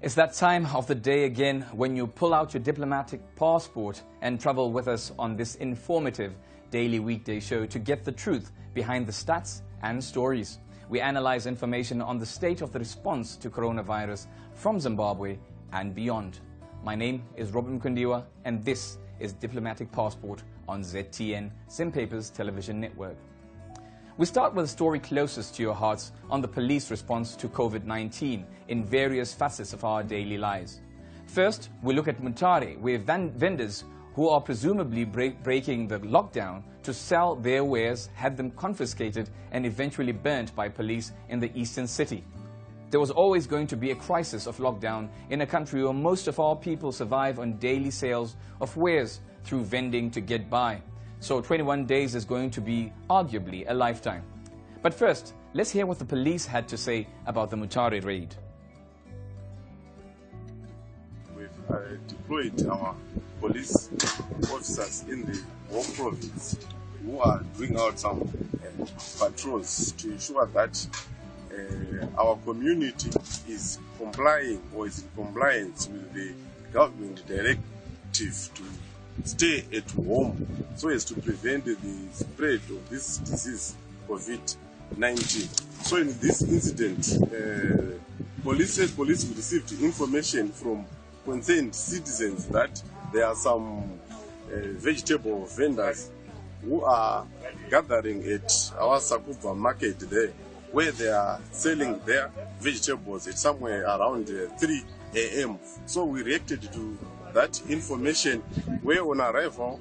It's that time of the day again when you pull out your diplomatic passport and travel with us on this informative daily weekday show to get the truth behind the stats and stories. We analyze information on the state of the response to coronavirus from Zimbabwe and beyond. My name is Robert Mukondiwa, and this is Diplomatic Passport on ZTN, Zimbabwe's television network. We start with a story closest to your hearts on the police response to COVID-19 in various facets of our daily lives. First, we look at Mutare, where vendors who are presumably breaking the lockdown to sell their wares had them confiscated and eventually burnt by police in the eastern city. There was always going to be a crisis of lockdown in a country where most of our people survive on daily sales of wares through vending to get by. So 21 days is going to be arguably a lifetime. But first, let's hear what the police had to say about the Mutare raid. We've deployed our police officers in the home province who are doing out some patrols to ensure that our community is complying or is in compliance with the government directive to stay at home so as to prevent the spread of this disease, COVID-19. So in this incident, police received information from concerned citizens that there are some vegetable vendors who are gathering at our Sakuba market there, where they are selling their vegetables at somewhere around 3 a.m. So we reacted to that information, where on arrival,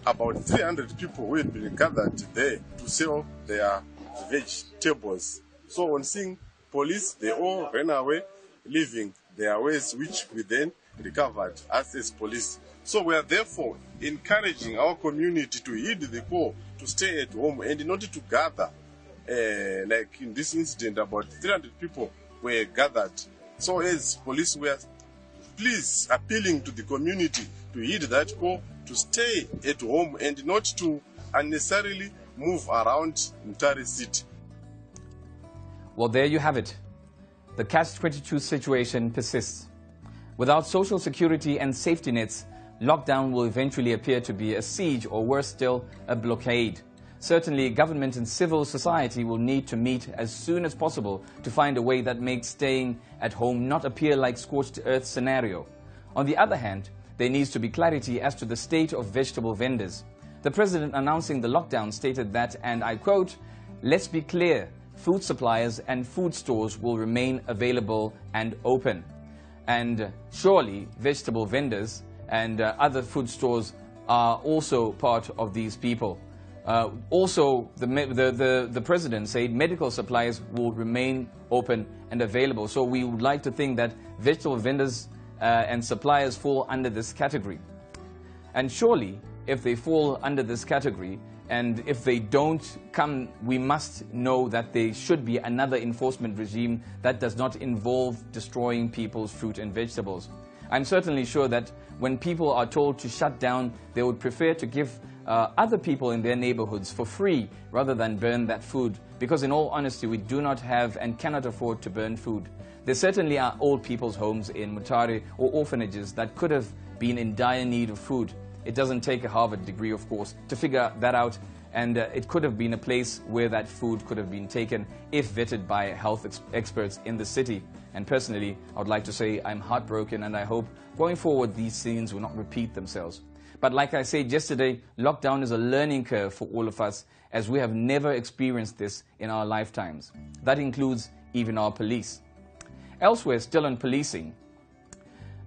about 300 people will be gathered there to sell their vegetables. So on seeing police, they all ran away, leaving their ways, which we then recovered as police. So we are therefore encouraging our community to heed the call to stay at home and not to gather. Like in this incident, about 300 people were gathered. So as police, we are please appealing to the community to heed that call to stay at home and not to unnecessarily move around Mutare City. Well, there you have it. The catch-22 situation persists. Without social security and safety nets, lockdown will eventually appear to be a siege, or worse still, a blockade. Certainly, government and civil society will need to meet as soon as possible to find a way that makes staying at home not appear like scorched earth scenario. On the other hand, there needs to be clarity as to the state of vegetable vendors. The president announcing the lockdown stated that, and I quote, "Let's be clear, food suppliers and food stores will remain available and open." And surely vegetable vendors and other food stores are also part of these people. Also, the president said medical supplies will remain open and available. So we would like to think that vegetable vendors and suppliers fall under this category. And surely, if they fall under this category, and if they don't come, we must know that there should be another enforcement regime that does not involve destroying people's fruit and vegetables. I'm certainly sure that when people are told to shut down, they would prefer to give other people in their neighborhoods for free rather than burn that food, because in all honesty, we do not have and cannot afford to burn food. There certainly are old people's homes in Mutare or orphanages that could have been in dire need of food. It doesn't take a Harvard degree, of course, to figure that out, and it could have been a place where that food could have been taken if vetted by health experts in the city. And personally, I would like to say I'm heartbroken, and I hope going forward these scenes will not repeat themselves. But like I said yesterday, lockdown is a learning curve for all of us, as we have never experienced this in our lifetimes. That includes even our police. Elsewhere, still on policing,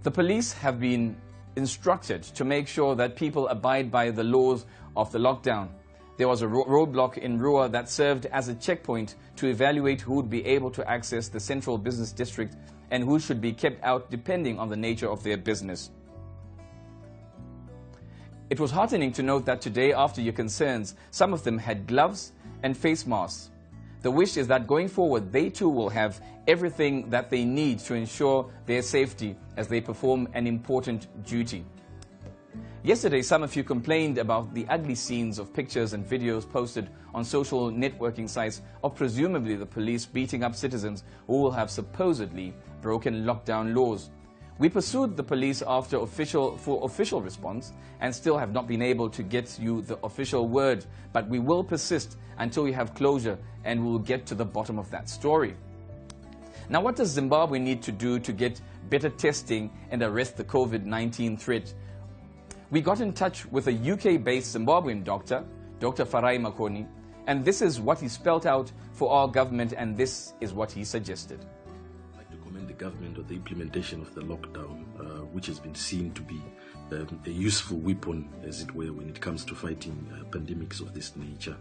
the police have been instructed to make sure that people abide by the laws of the lockdown. There was a roadblock in Rua that served as a checkpoint to evaluate who would be able to access the central business district and who should be kept out depending on the nature of their business. It was heartening to note that today, after your concerns, some of them had gloves and face masks. The wish is that going forward, they too will have everything that they need to ensure their safety as they perform an important duty. Yesterday, some of you complained about the ugly scenes of pictures and videos posted on social networking sites of presumably the police beating up citizens who will have supposedly broken lockdown laws. We pursued the police for official response and still have not been able to get you the official word, but we will persist until we have closure and we will get to the bottom of that story. Now, what does Zimbabwe need to do to get better testing and arrest the COVID-19 threat? We got in touch with a UK-based Zimbabwean doctor, Dr. Farai Makoni, and this is what he spelled out for our government, and this is what he suggested. The government of the implementation of the lockdown, which has been seen to be a useful weapon, as it were, when it comes to fighting pandemics of this nature.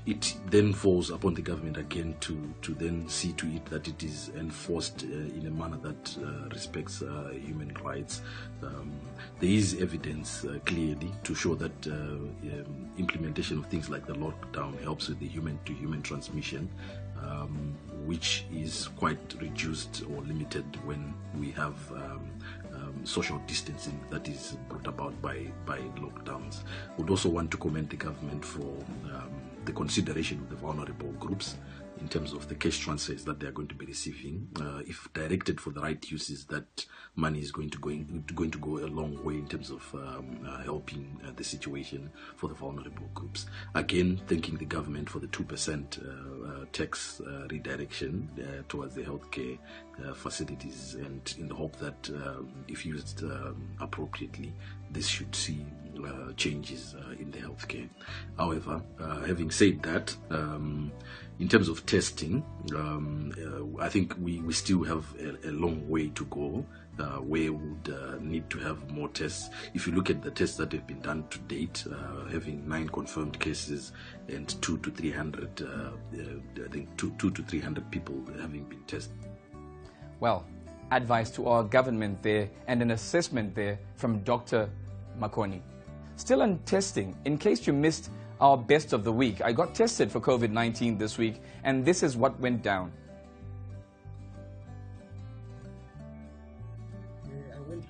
It then falls upon the government again to then see to it that it is enforced in a manner that respects human rights. There is evidence clearly to show that implementation of things like the lockdown helps with the human-to-human transmission, which is quite reduced or limited when we have social distancing that is brought about by lockdowns. We'd also want to commend the government for the consideration of the vulnerable groups in terms of the cash transfers that they are going to be receiving. If directed for the right uses, that money is going to go a long way in terms of helping the situation for the vulnerable groups. Again, thanking the government for the 2% tax redirection towards the healthcare facilities, and in the hope that if used appropriately, this should see changes in the healthcare. However, having said that, in terms of testing, I think we still have a long way to go, where we would need to have more tests. If you look at the tests that have been done to date, having 9 confirmed cases and 200 to 300, I think 200 to 300 people having been tested. Well, advice to our government there and an assessment there from Dr. Makoni. Still on testing, in case you missed our best of the week, I got tested for COVID-19 this week, and this is what went down. I went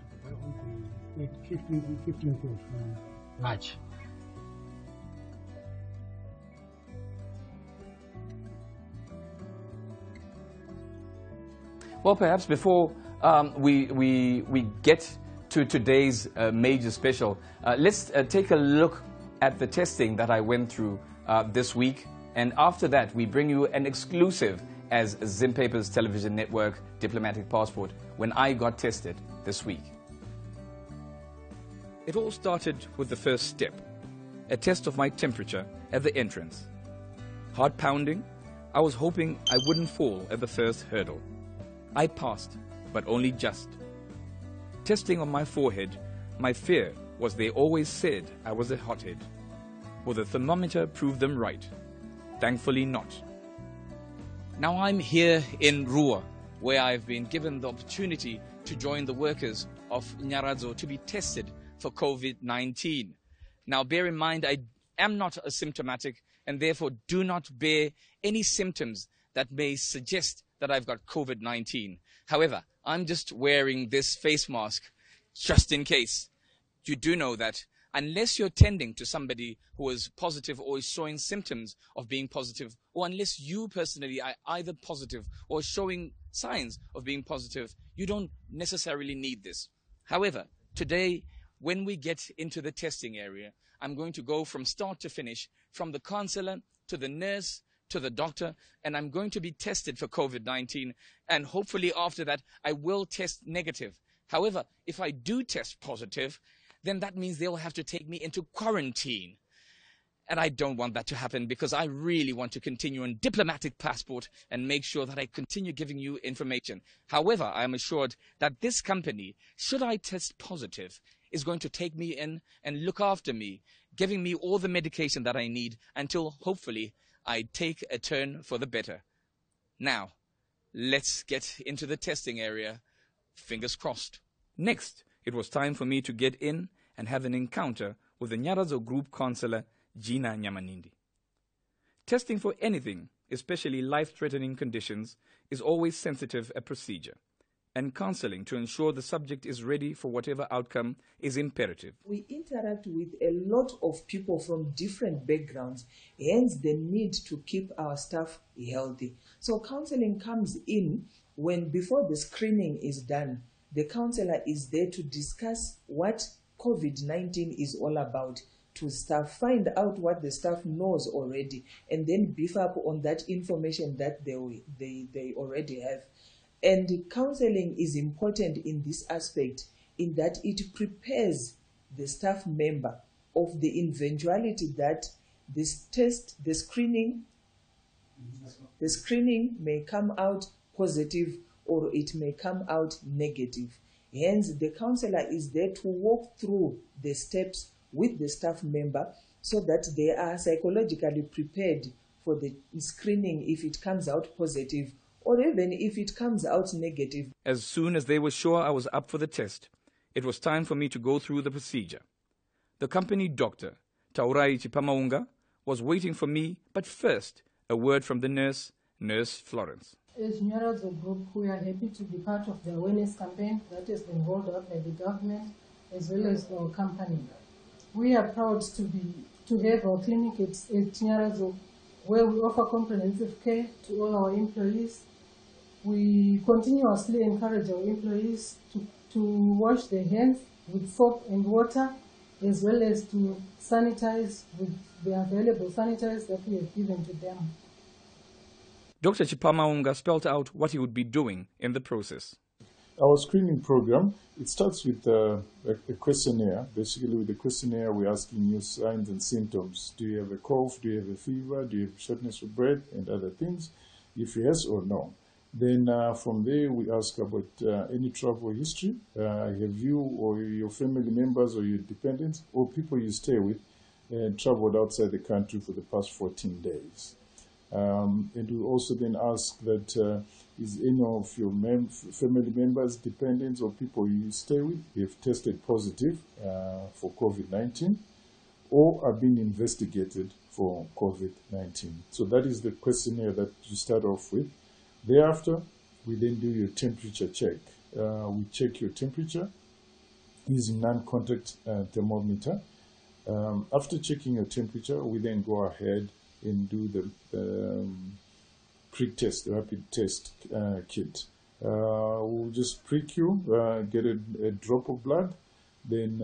on the 15th of March. Well, perhaps before we get to today's major special, let's take a look at the testing that I went through this week, and after that we bring you an exclusive as Zimpaper's television network Diplomatic Passport when I got tested this week. It all started with the first step, a test of my temperature at the entrance. Heart pounding, I was hoping I wouldn't fall at the first hurdle. I passed, but only just. Testing on my forehead, my fear was they always said I was a hothead. Will the thermometer prove them right? Thankfully not. Now I'm here in Rua, where I've been given the opportunity to join the workers of Nyaradzo to be tested for COVID-19. Now bear in mind, I am not asymptomatic and therefore do not bear any symptoms that may suggest that I've got COVID-19. However, I'm just wearing this face mask just in case. You do know that unless you're tending to somebody who is positive or is showing symptoms of being positive, or unless you personally are either positive or showing signs of being positive, you don't necessarily need this. However, today, when we get into the testing area, I'm going to go from start to finish, from the counselor to the nurse to the doctor, and I'm going to be tested for COVID-19, and hopefully after that I will test negative. However, if I do test positive, then that means they'll have to take me into quarantine. And I don't want that to happen, because I really want to continue on Diplomatic Passport and make sure that I continue giving you information. However, I am assured that this company, should I test positive, is going to take me in and look after me, giving me all the medication that I need until hopefully I take a turn for the better. Now, let's get into the testing area. Fingers crossed. Next, it was time for me to get in and have an encounter with the Nyaradzo Group Councillor, Gina Nyamanindi. Testing for anything, especially life-threatening conditions, is always sensitive a procedure. and counseling to ensure the subject is ready for whatever outcome is imperative. We interact with a lot of people from different backgrounds, hence the need to keep our staff healthy. So counseling comes in when, before the screening is done, the counselor is there to discuss what COVID-19 is all about, to staff, find out what the staff knows already, and then beef up on that information that they already have. And counseling is important in this aspect, in that it prepares the staff member of the eventuality that this test, the screening may come out positive or it may come out negative. Hence, the counselor is there to walk through the steps with the staff member so that they are psychologically prepared for the screening if it comes out positive, or even if it comes out negative. As soon as they were sure I was up for the test, it was time for me to go through the procedure. The company doctor, Taurai Chipamaunga, was waiting for me, but first, a word from the nurse, Nurse Florence. As Nyaradzo Group, we are happy to be part of the awareness campaign that has been rolled out by the government as well as our company. We are proud to have our clinic at Nyaradzo, where we offer comprehensive care to all our employees. We continuously encourage our employees to wash their hands with soap and water, as well as to sanitize with the available sanitizers that we have given to them. Dr. Chipamaunga spelled out what he would be doing in the process. Our screening program, it starts with a questionnaire. Basically, with the questionnaire, we're asking you signs and symptoms. Do you have a cough? Do you have a fever? Do you have shortness of breath and other things? If yes or no. Then from there, we ask about any travel history. Have you or your family members or your dependents or people you stay with traveled outside the country for the past 14 days? And we also then ask that is any of your family members, dependents, or people you stay with have tested positive for COVID-19 or are being investigated for COVID-19. So that is the questionnaire that you start off with. Thereafter, we then do your temperature check. We check your temperature using non-contact thermometer. After checking your temperature, we then go ahead and do the prick test, the rapid test kit. We'll just prick you, get a drop of blood, then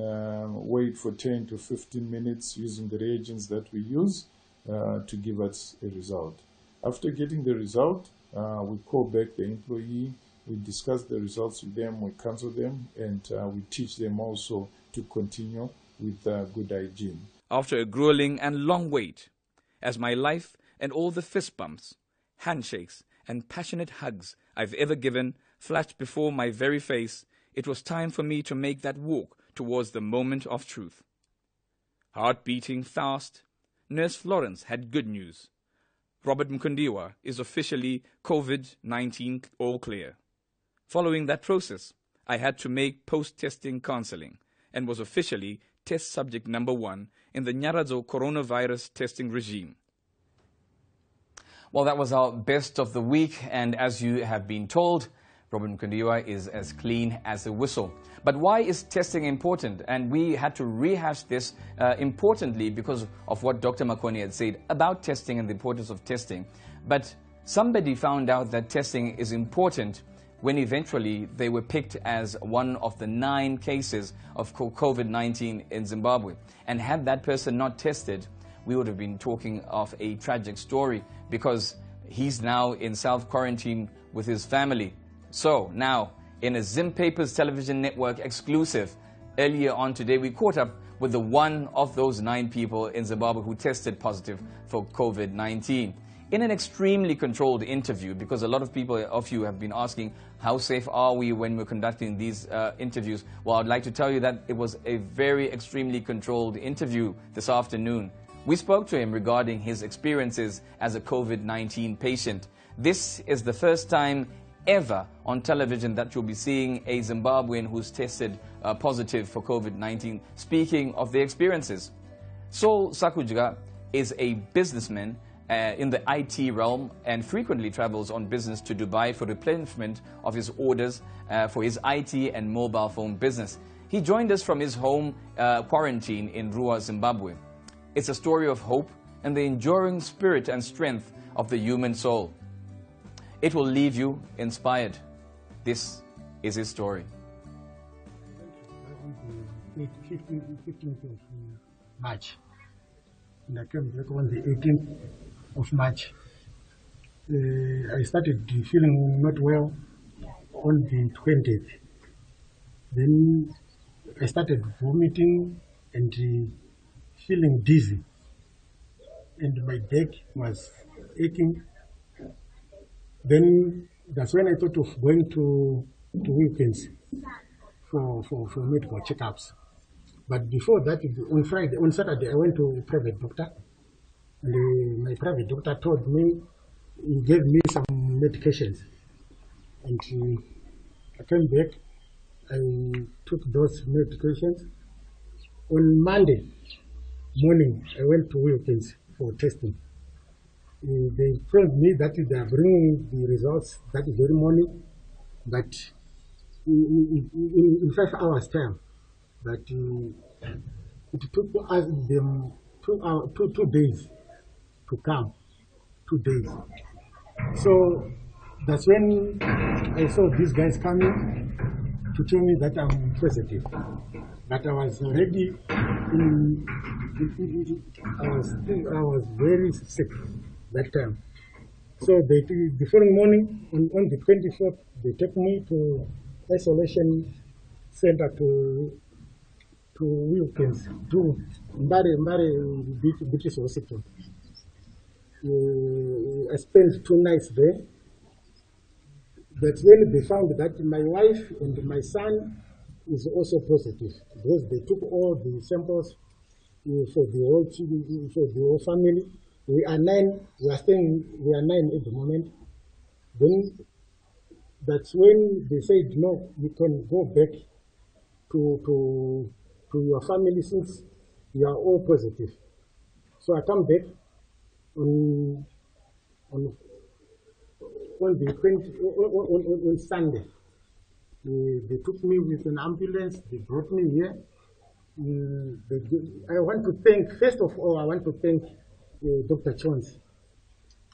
wait for 10 to 15 minutes using the reagents that we use to give us a result. After getting the result, we call back the employee, we discuss the results with them, we counsel them, and we teach them also to continue with good hygiene. After a grueling and long wait, as my life and all the fist bumps, handshakes, and passionate hugs I've ever given flashed before my very face, it was time for me to make that walk towards the moment of truth. Heart beating fast, Nurse Florence had good news. Robert Mukondiwa is officially COVID-19 all clear. Following that process, I had to make post-testing counseling and was officially test subject number 1 in the Nyaradzo coronavirus testing regime. Well, that was our best of the week, and as you have been told, Robert Mukondiwa is as clean as a whistle. But why is testing important? And we had to rehash this importantly because of what Dr. Makoni had said about testing and the importance of testing. But somebody found out that testing is important when eventually they were picked as one of the 9 cases of COVID-19 in Zimbabwe. And had that person not tested, we would have been talking of a tragic story because he's now in self-quarantine with his family. So now, in a Zim Papers television network exclusive, earlier on today, we caught up with the one of those 9 people in Zimbabwe who tested positive for COVID-19. In an extremely controlled interview, because a lot of you have been asking, how safe are we when we're conducting these interviews? Well, I'd like to tell you that it was a very extremely controlled interview this afternoon. We spoke to him regarding his experiences as a COVID-19 patient. This is the first time ever on television that you'll be seeing a Zimbabwean who's tested positive for COVID-19 speaking of their experiences. Saul Sakujga is a businessman in the IT realm and frequently travels on business to Dubai for replenishment of his orders for his IT and mobile phone business. He joined us from his home quarantine in Rua, Zimbabwe. It's a story of hope and the enduring spirit and strength of the human soul. It will leave you inspired. This is his story. On the 15th of March, and I came back on the 18th of March. I started feeling not well on the 20th. Then I started vomiting and feeling dizzy, and my back was aching. Then that's when I thought of going to Wilkins for medical checkups. But before that, on Saturday, I went to a private doctor, and my private doctor told me, he gave me some medications, and I came back. I took those medications. On Monday morning, I went to Wilkins for testing. They told me that they are bringing the results that very morning, but in 5 hours' time. But it took us them 2 days to come. 2 days. So that's when I saw these guys coming to tell me that I'm positive. But I was already I was very sick that time. So the following morning, on the 24th, they took me to isolation center to Wilkins, to Mbare British Hospital. I spent 2 nights there. That's when they found that my wife and my son is also positive, because they took all the samples for the whole family. We are 9. We are 9 at the moment. Then that's when they said, no, you can go back to your family since you are all positive. So I come back on the 20 on Sunday. They took me with an ambulance. They brought me here. I want to thank, first of all, I want to thank Dr. Jones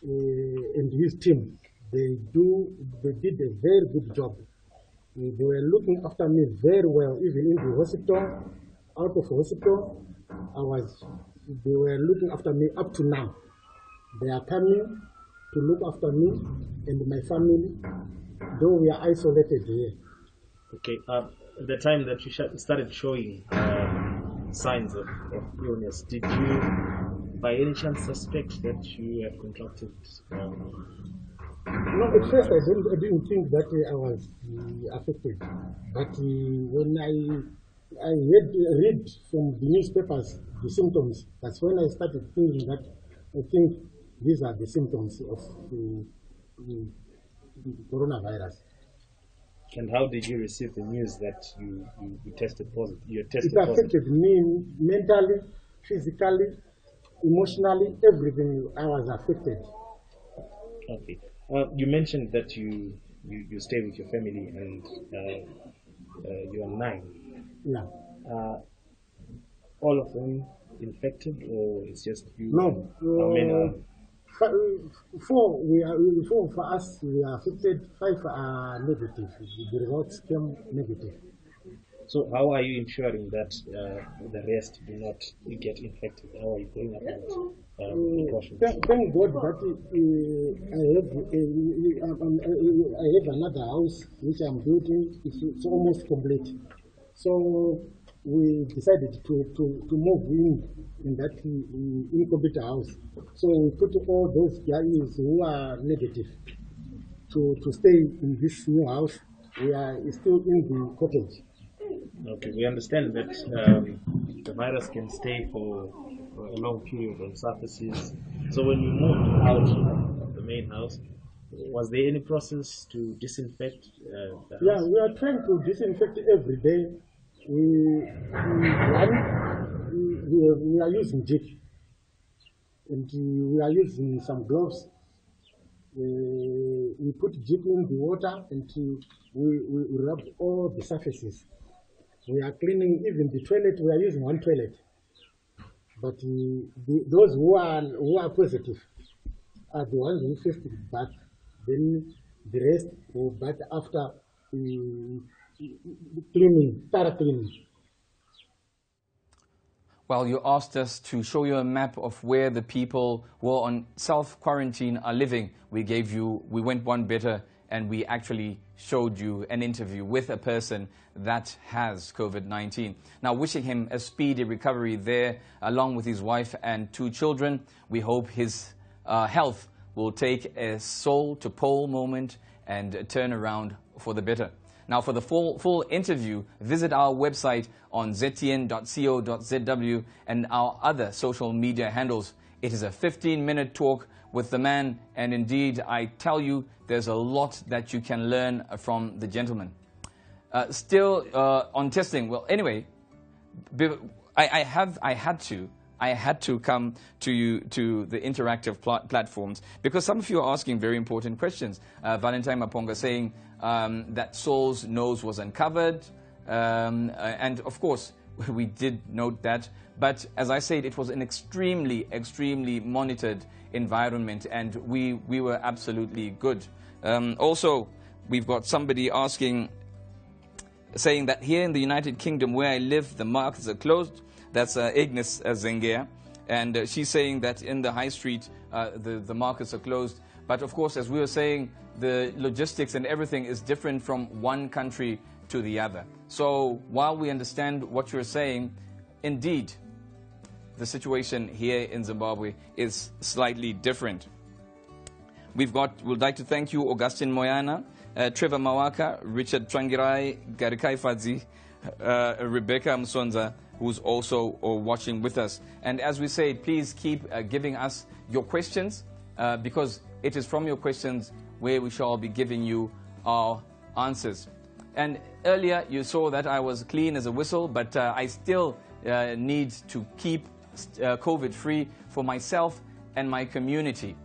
and his team. They did a very good job. They were looking after me very well, even in the hospital, out of hospital. They were looking after me up to now. They are coming to look after me and my family, though we are isolated here. Okay, the time that you started showing signs of illness, did you by any chance suspect that you had contracted? No, at first I didn't think that I was affected. But when I read from the newspapers the symptoms, that's when I started thinking that I think these are the symptoms of the coronavirus. And how did you receive the news that you tested positive? It affected me mentally, physically, emotionally, everything. I was affected. Okay. You mentioned that you stay with your family and you are 9. Yeah. All of them infected, or it's just you? No. How many? 4 for us, we are affected. 5 are negative. The results came negative. So how are you ensuring that the rest do not get infected? How are you going about precautions? Thank God that I have another house which I'm building. It's almost complete. So we decided to move in that incubator house. So we put all those guys who are negative to stay in this new house. We are still in the cottage. Okay, we understand that the virus can stay for a long period on surfaces. So when you moved out of the main house, was there any process to disinfect the house? Yeah, we are trying to disinfect every day. We are using jig. and we are using some gloves. We put deep in the water, and we rub all the surfaces. We are cleaning even the toilet. We are using one toilet, but those who are positive are the ones who first bath. Then the rest will bath after cleaning, thorough cleaning. Well, you asked us to show you a map of where the people who are on self-quarantine are living. We went one better, and we actually showed you an interview with a person that has COVID-19. Now, wishing him a speedy recovery there, along with his wife and 2 children. We hope his health will take a soul-to-pole moment and turn around for the better. Now, for the full interview, visit our website on ztn.co.zw and our other social media handles. It is a 15-minute talk with the man, and indeed, I tell you, there's a lot that you can learn from the gentleman. Still on testing. Well, anyway, I had to come to you to the interactive platforms because some of you are asking very important questions. Valentine Maponga saying that Saul's nose was uncovered, and of course we did note that. But as I said, it was an extremely monitored environment, and we were absolutely good. Also, we've got somebody saying that here in the United Kingdom where I live, the markets are closed. That's Agnes Zengea, and she's saying that in the high street the markets are closed. But of course, as we were saying, the logistics and everything is different from one country to the other. So while we understand what you're saying, indeed, the situation here in Zimbabwe is slightly different. We'd like to thank you, Augustine Moyana, Trevor Mawaka, Richard Trangirai, Garikai Fadzi, Rebecca Msonza, who's also watching with us. And as we say, please keep giving us your questions, because it is from your questions where we shall be giving you our answers. And earlier you saw that I was clean as a whistle, but I still need to keep COVID-free for myself and my community.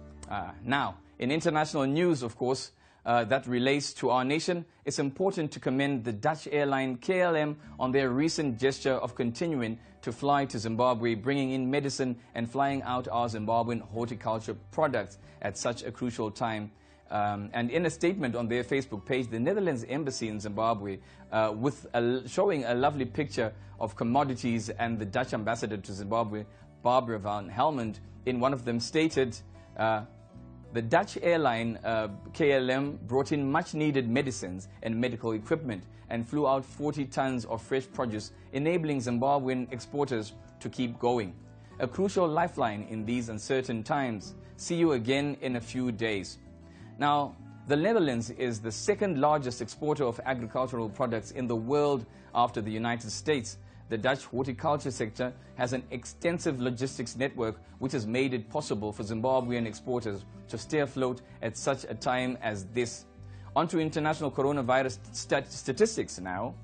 Now, in international news, of course, that relates to our nation, it's important to commend the Dutch airline KLM on their recent gesture of continuing to fly to Zimbabwe, bringing in medicine and flying out our Zimbabwean horticulture products at such a crucial time. And in a statement on their Facebook page, the Netherlands Embassy in Zimbabwe, showing a lovely picture of commodities, and the Dutch ambassador to Zimbabwe, Barbara van Helmond, in one of them stated, the Dutch airline KLM brought in much-needed medicines and medical equipment and flew out 40 tons of fresh produce, enabling Zimbabwean exporters to keep going. A crucial lifeline in these uncertain times. See you again in a few days. Now, the Netherlands is the second largest exporter of agricultural products in the world after the United States. The Dutch horticulture sector has an extensive logistics network which has made it possible for Zimbabwean exporters to stay afloat at such a time as this. On to international coronavirus statistics now.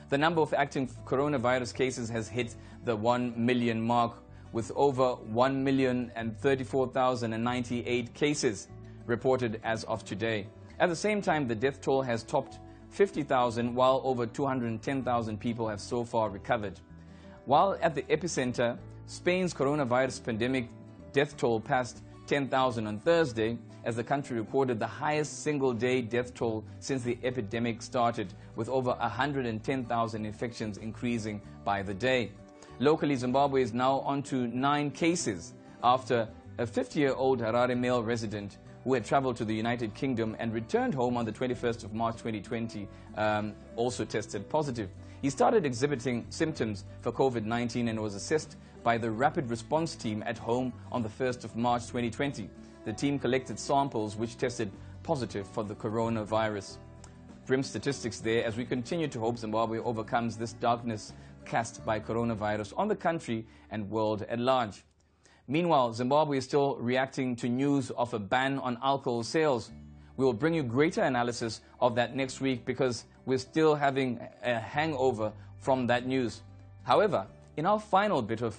The number of active coronavirus cases has hit the 1 million mark, with over 1,034,098 cases reported as of today. At the same time, the death toll has topped 50,000, while over 210,000 people have so far recovered. While at the epicenter, Spain's coronavirus pandemic death toll passed 10,000 on Thursday, as the country recorded the highest single-day death toll since the epidemic started, with over 110,000 infections increasing by the day. Locally, Zimbabwe is now on to 9 cases after a 50-year-old Harare male resident who had traveled to the United Kingdom and returned home on the 21st of March 2020 also tested positive. He started exhibiting symptoms for COVID-19 and was assessed by the Rapid Response Team at home on the 1st of March 2020. The team collected samples which tested positive for the coronavirus. Grim statistics there as we continue to hope Zimbabwe overcomes this darkness cast by coronavirus on the country and world at large. Meanwhile, Zimbabwe is still reacting to news of a ban on alcohol sales. We will bring you greater analysis of that next week because we're still having a hangover from that news. However, In our final bit of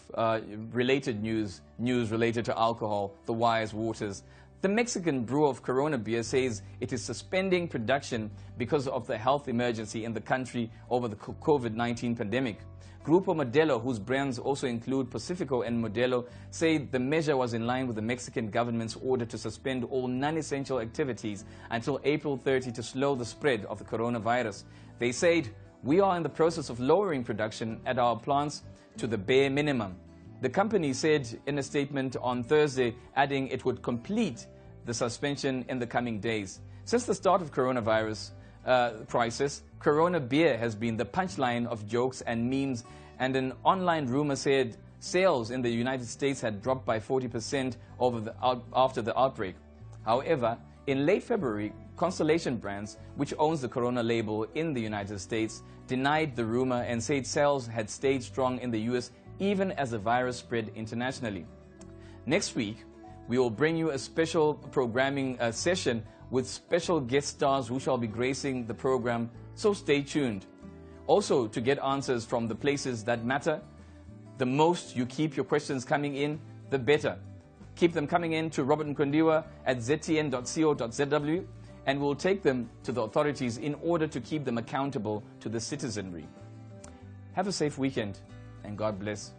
related news related to alcohol, the wise waters, the Mexican brewer of Corona beer says it is suspending production because of the health emergency in the country over the COVID-19 pandemic. Grupo Modelo, whose brands also include Pacifico and Modelo, say the measure was in line with the Mexican government's order to suspend all non-essential activities until April 30 to slow the spread of the coronavirus. They said, "We are in the process of lowering production at our plants to the bare minimum." The company said in a statement on Thursday, adding it would complete the suspension in the coming days. Since the start of coronavirus crisis, Corona beer has been the punchline of jokes and memes, and an online rumor said sales in the United States had dropped by 40% after the outbreak. However, in late February, Constellation Brands, which owns the Corona label in the United States, denied the rumor and said sales had stayed strong in the US even as the virus spread internationally. Next week, we will bring you a special programming session with special guest stars who shall be gracing the program, so stay tuned. Also, to get answers from the places that matter, the most you keep your questions coming in, the better. Keep them coming in to Robert Mukondiwa at ztn.co.zw, and we'll take them to the authorities in order to keep them accountable to the citizenry. Have a safe weekend, and God bless.